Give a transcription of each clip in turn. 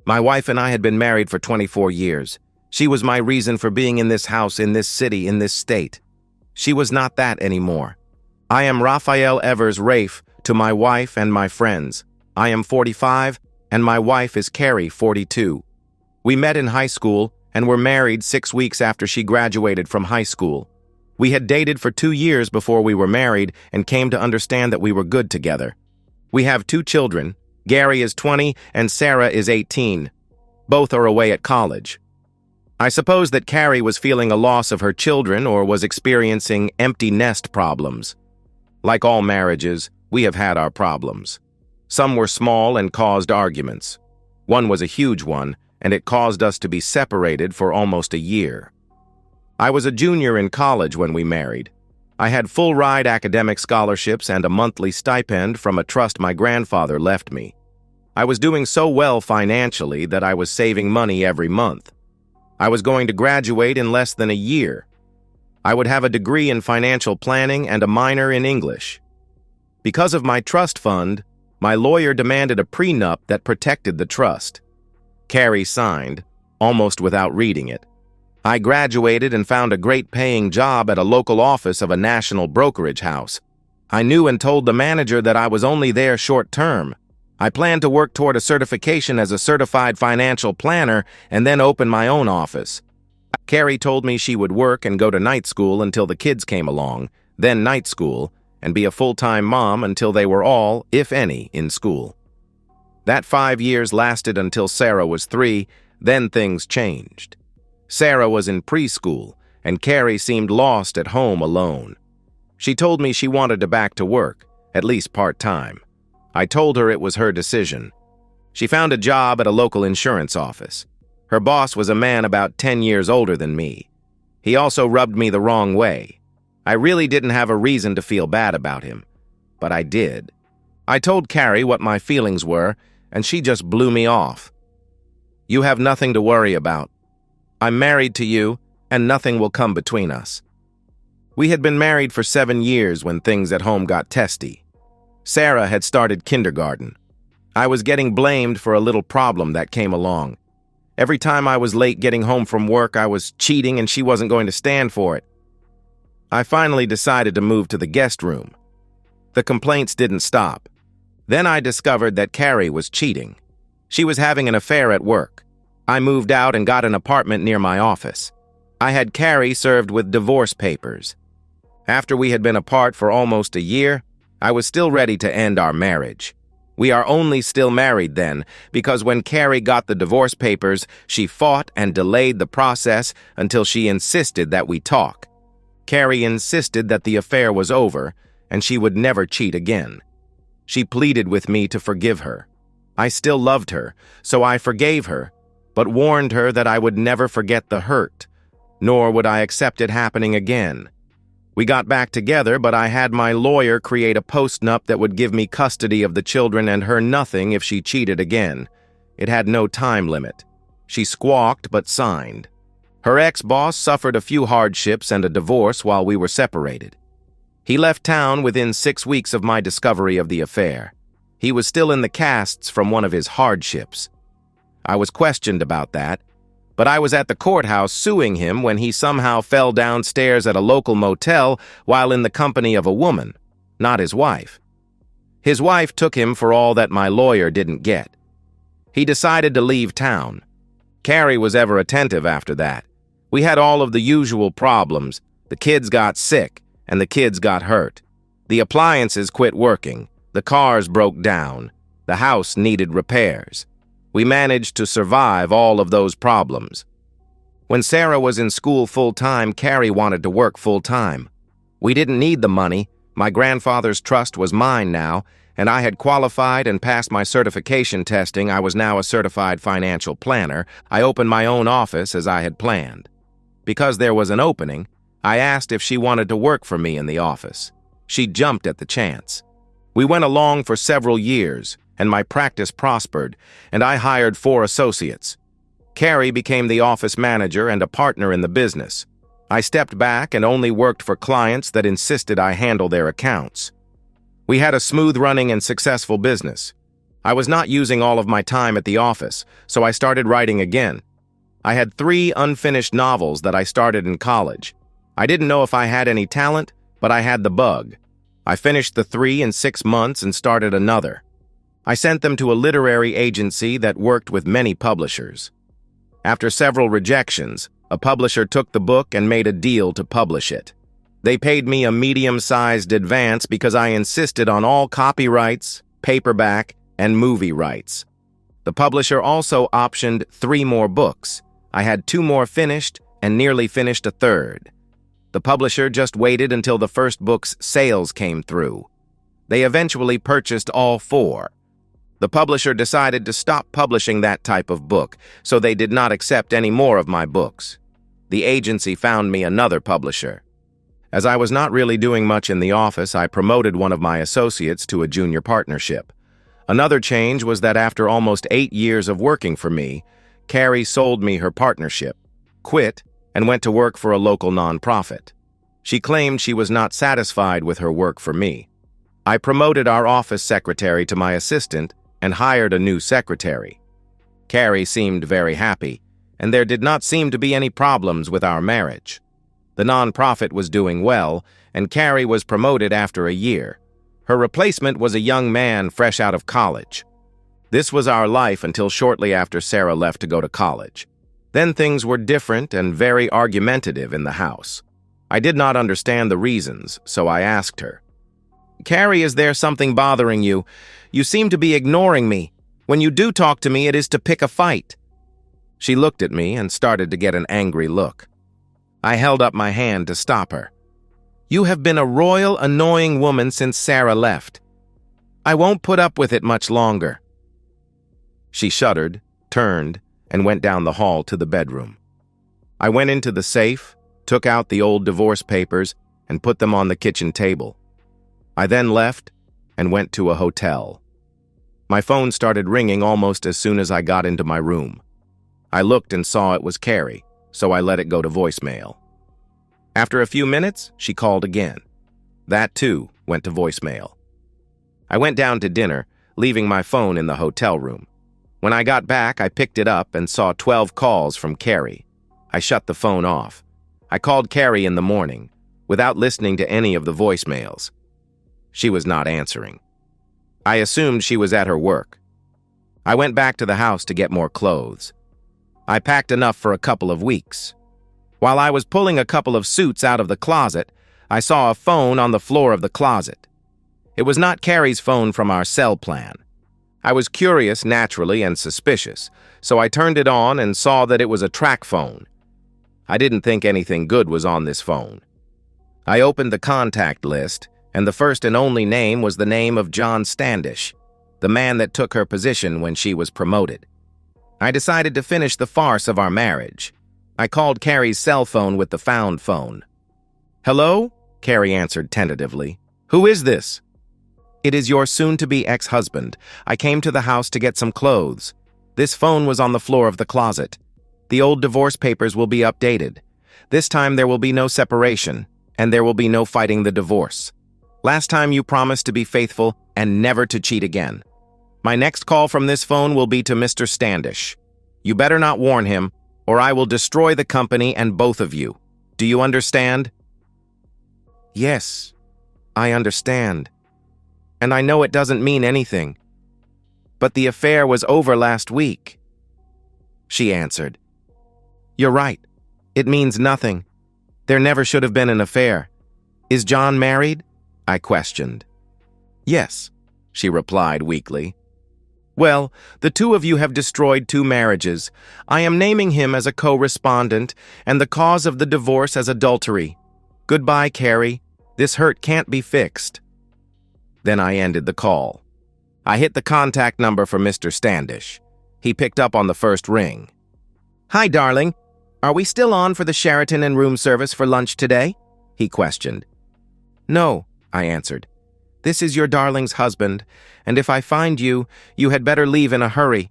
My wife and I had been married for 24 years. She was my reason for being in this house, in this city, in this state. She was not that anymore. I am Raphael Evers Rafe to my wife and my friends. I am 45, and my wife is Carrie, 42. We met in high school and were married 6 weeks after she graduated from high school. We had dated for 2 years before we were married and came to understand that we were good together. We have 2 children. Gary is 20 and Sarah is 18. Both are away at college. I suppose that Carrie was feeling a loss of her children or was experiencing empty nest problems. Like all marriages, we have had our problems. Some were small and caused arguments. One was a huge one, and it caused us to be separated for almost a year. I was a junior in college when we married. I had full-ride academic scholarships and a monthly stipend from a trust my grandfather left me. I was doing so well financially that I was saving money every month. I was going to graduate in less than a year. I would have a degree in financial planning and a minor in English. Because of my trust fund, my lawyer demanded a prenup that protected the trust. Carrie signed, almost without reading it. I graduated and found a great-paying job at a local office of a national brokerage house. I knew and told the manager that I was only there short-term. I planned to work toward a certification as a certified financial planner and then open my own office. Carrie told me she would work and go to night school until the kids came along, then night school, and be a full-time mom until they were all, if any, in school. That 5 years lasted until Sarah was 3, then things changed. Sarah was in preschool, and Carrie seemed lost at home alone. She told me she wanted to back to work, at least part-time. I told her it was her decision. She found a job at a local insurance office. Her boss was a man about 10 years older than me. He also rubbed me the wrong way. I really didn't have a reason to feel bad about him, but I did. I told Carrie what my feelings were, and she just blew me off. "You have nothing to worry about. I'm married to you, and nothing will come between us." We had been married for 7 years when things at home got testy. Sarah had started kindergarten. I was getting blamed for a little problem that came along. Every time I was late getting home from work, I was cheating and she wasn't going to stand for it. I finally decided to move to the guest room. The complaints didn't stop. Then I discovered that Carrie was cheating. She was having an affair at work. I moved out and got an apartment near my office. I had Carrie served with divorce papers. After we had been apart for almost a year, I was still ready to end our marriage. We are only still married then, because when Carrie got the divorce papers, she fought and delayed the process until she insisted that we talk. Carrie insisted that the affair was over and she would never cheat again. She pleaded with me to forgive her. I still loved her, so I forgave her, but warned her that I would never forget the hurt, nor would I accept it happening again. We got back together, but I had my lawyer create a postnup that would give me custody of the children and her nothing if she cheated again. It had no time limit. She squawked but signed. Her ex-boss suffered a few hardships and a divorce while we were separated. He left town within 6 weeks of my discovery of the affair. He was still in the casts from one of his hardships. I was questioned about that, but I was at the courthouse suing him when he somehow fell downstairs at a local motel while in the company of a woman, not his wife. His wife took him for all that my lawyer didn't get. He decided to leave town. Carrie was ever attentive after that. We had all of the usual problems. The kids got sick, and the kids got hurt. The appliances quit working. The cars broke down. The house needed repairs. We managed to survive all of those problems. When Sarah was in school full-time, Carrie wanted to work full-time. We didn't need the money. My grandfather's trust was mine now, and I had qualified and passed my certification testing. I was now a certified financial planner. I opened my own office as I had planned. Because there was an opening, I asked if she wanted to work for me in the office. She jumped at the chance. We went along for several years, and my practice prospered, and I hired 4 associates. Carrie became the office manager and a partner in the business. I stepped back and only worked for clients that insisted I handle their accounts. We had a smooth-running and successful business. I was not using all of my time at the office, so I started writing again. I had 3 unfinished novels that I started in college. I didn't know if I had any talent, but I had the bug. I finished the 3 in 6 months and started another. I sent them to a literary agency that worked with many publishers. After several rejections, a publisher took the book and made a deal to publish it. They paid me a medium-sized advance because I insisted on all copyrights, paperback, and movie rights. The publisher also optioned 3 more books. I had 2 more finished and nearly finished a third. The publisher just waited until the first book's sales came through. They eventually purchased all 4. The publisher decided to stop publishing that type of book, so they did not accept any more of my books. The agency found me another publisher. As I was not really doing much in the office, I promoted one of my associates to a junior partnership. Another change was that after almost 8 years of working for me, Carrie sold me her partnership, quit, and went to work for a local nonprofit. She claimed she was not satisfied with her work for me. I promoted our office secretary to my assistant and hired a new secretary. Carrie seemed very happy, and there did not seem to be any problems with our marriage. The nonprofit was doing well, and Carrie was promoted after a year. Her replacement was a young man fresh out of college. This was our life until shortly after Sarah left to go to college. Then things were different and very argumentative in the house. I did not understand the reasons, so I asked her, "Carrie, is there something bothering you? You seem to be ignoring me. When you do talk to me, it is to pick a fight." She looked at me and started to get an angry look. I held up my hand to stop her. "You have been a royal, annoying woman since Sarah left. I won't put up with it much longer." She shuddered, turned, and went down the hall to the bedroom. I went into the safe, took out the old divorce papers, and put them on the kitchen table. I then left and went to a hotel. My phone started ringing almost as soon as I got into my room. I looked and saw it was Carrie, so I let it go to voicemail. After a few minutes, she called again. That, too, went to voicemail. I went down to dinner, leaving my phone in the hotel room. When I got back, I picked it up and saw 12 calls from Carrie. I shut the phone off. I called Carrie in the morning, without listening to any of the voicemails. She was not answering. I assumed she was at her work. I went back to the house to get more clothes. I packed enough for a couple of weeks. While I was pulling a couple of suits out of the closet, I saw a phone on the floor of the closet. It was not Carrie's phone from our cell plan. I was curious, naturally, and suspicious, so I turned it on and saw that it was a track phone. I didn't think anything good was on this phone. I opened the contact list, and the first and only name was the name of John Standish, the man that took her position when she was promoted. I decided to finish the farce of our marriage. I called Carrie's cell phone with the found phone. "Hello?" Carrie answered tentatively. "Who is this?" "It is your soon-to-be ex-husband. I came to the house to get some clothes. This phone was on the floor of the closet. The old divorce papers will be updated. This time there will be no separation, and there will be no fighting the divorce. Last time you promised to be faithful and never to cheat again. My next call from this phone will be to Mr. Standish. You better not warn him, or I will destroy the company and both of you. Do you understand?" "Yes, I understand. And I know it doesn't mean anything. But the affair was over last week," she answered. "You're right. It means nothing. There never should have been an affair. Is John married?" I questioned. "Yes," she replied weakly. "Well, the two of you have destroyed 2 marriages. I am naming him as a co-respondent and the cause of the divorce as adultery. Goodbye, Carrie. This hurt can't be fixed." Then I ended the call. I hit the contact number for Mr. Standish. He picked up on the first ring. "Hi, darling. Are we still on for the Sheraton and room service for lunch today?" he questioned. "No," I answered. "This is your darling's husband, and if I find you, you had better leave in a hurry.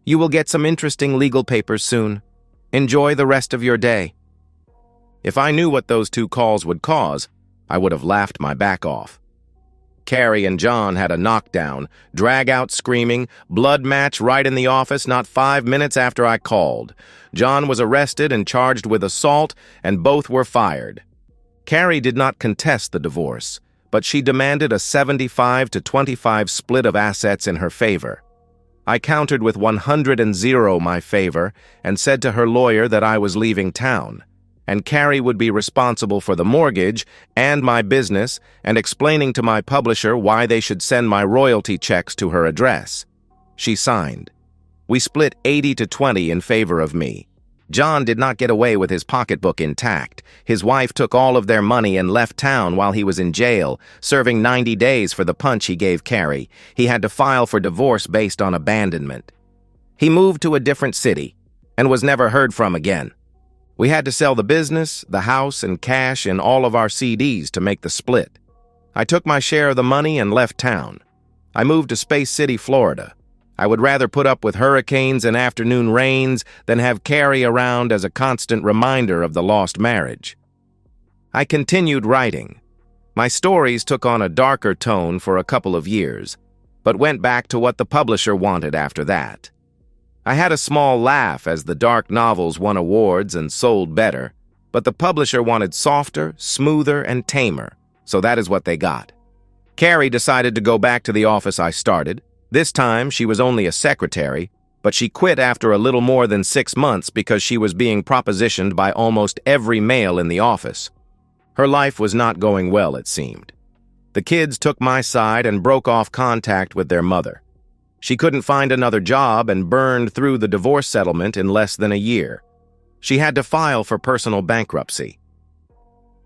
You will get some interesting legal papers soon. Enjoy the rest of your day." If I knew what those 2 calls would cause, I would have laughed my back off. Carrie and John had a knockdown, drag-out screaming, blood match right in the office not 5 minutes after I called. John was arrested and charged with assault, and both were fired. Carrie did not contest the divorce, but she demanded a 75-25 split of assets in her favor. I countered with 100 my favor and said to her lawyer that I was leaving town, and Carrie would be responsible for the mortgage and my business, and explaining to my publisher why they should send my royalty checks to her address. She signed. We split 80-20 in favor of me. John did not get away with his pocketbook intact. His wife took all of their money and left town while he was in jail, serving 90 days for the punch he gave Carrie. He had to file for divorce based on abandonment. He moved to a different city and was never heard from again. We had to sell the business, the house, and cash in all of our CDs to make the split. I took my share of the money and left town. I moved to Space City, Florida. I would rather put up with hurricanes and afternoon rains than have Carrie around as a constant reminder of the lost marriage. I continued writing. My stories took on a darker tone for a couple of years, but went back to what the publisher wanted after that. I had a small laugh as the dark novels won awards and sold better, but the publisher wanted softer, smoother, and tamer, so that is what they got. Carrie decided to go back to the office I started. This time, she was only a secretary, but she quit after a little more than 6 months because she was being propositioned by almost every male in the office. Her life was not going well, it seemed. The kids took my side and broke off contact with their mother. She couldn't find another job and burned through the divorce settlement in less than a year. She had to file for personal bankruptcy.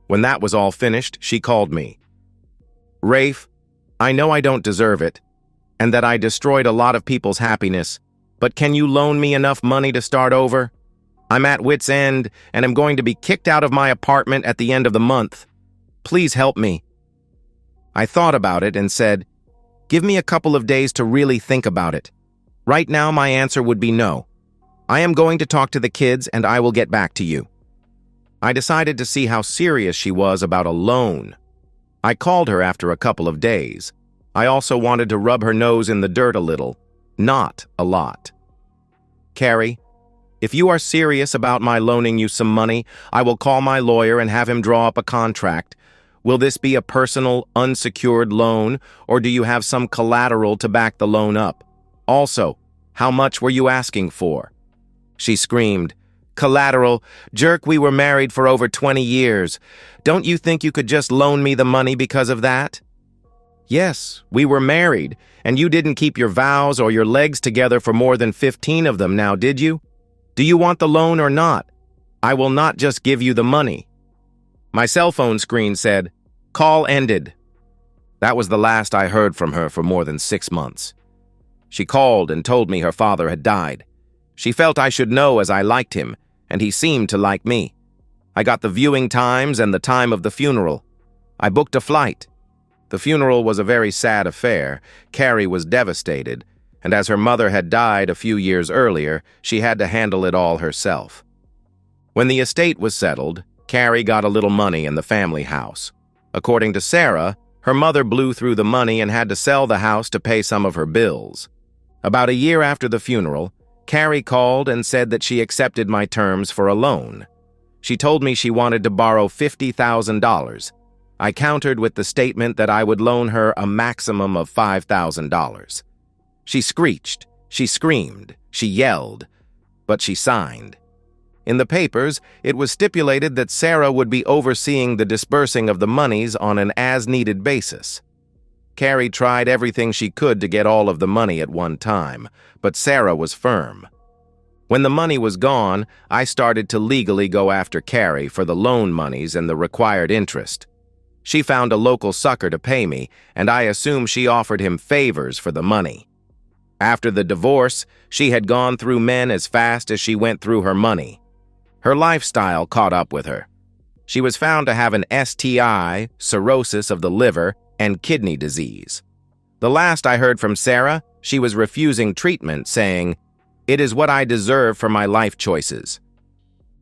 When that was all finished, she called me. "Rafe, I know I don't deserve it, and that I destroyed a lot of people's happiness, but can you loan me enough money to start over? I'm at wit's end, and am going to be kicked out of my apartment at the end of the month. Please help me." I thought about it and said, "Give me a couple of days to really think about it. Right now, my answer would be no. I am going to talk to the kids, and I will get back to you." I decided to see how serious she was about a loan. I called her after a couple of days. I also wanted to rub her nose in the dirt a little, not a lot. "Carrie, if you are serious about my loaning you some money, I will call my lawyer and have him draw up a contract. Will this be a personal, unsecured loan, or do you have some collateral to back the loan up? Also, how much were you asking for?" She screamed, "Collateral? Jerk, we were married for over 20 years. Don't you think you could just loan me the money because of that?" "Yes, we were married, and you didn't keep your vows or your legs together for more than 15 of them now, did you? Do you want the loan or not? I will not just give you the money." My cell phone screen said, "Call ended." That was the last I heard from her for more than 6 months. She called and told me her father had died. She felt I should know as I liked him, and he seemed to like me. I got the viewing times and the time of the funeral. I booked a flight. The funeral was a very sad affair. Carrie was devastated, and as her mother had died a few years earlier, she had to handle it all herself. When the estate was settled, Carrie got a little money in the family house. According to Sarah, her mother blew through the money and had to sell the house to pay some of her bills. About a year after the funeral, Carrie called and said that she accepted my terms for a loan. She told me she wanted to borrow $50,000. I countered with the statement that I would loan her a maximum of $5,000. She screeched, she screamed, she yelled, but she signed. In the papers, it was stipulated that Sarah would be overseeing the disbursing of the monies on an as-needed basis. Carrie tried everything she could to get all of the money at one time, but Sarah was firm. When the money was gone, I started to legally go after Carrie for the loan monies and the required interest. She found a local sucker to pay me, and I assume she offered him favors for the money. After the divorce, she had gone through men as fast as she went through her money. Her lifestyle caught up with her. She was found to have an STI, cirrhosis of the liver, and kidney disease. The last I heard from Sarah, she was refusing treatment, saying, "It is what I deserve for my life choices."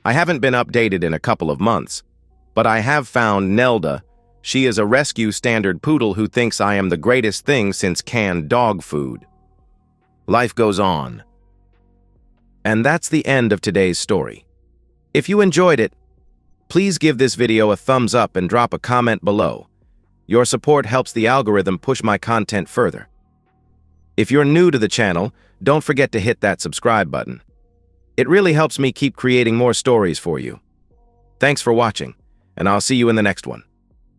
I haven't been updated in a couple of months, but I have found Nelda. She is a rescue standard poodle who thinks I am the greatest thing since canned dog food. Life goes on. And that's the end of today's story. If you enjoyed it, please give this video a thumbs up and drop a comment below. Your support helps the algorithm push my content further. If you're new to the channel, don't forget to hit that subscribe button. It really helps me keep creating more stories for you. Thanks for watching, and I'll see you in the next one.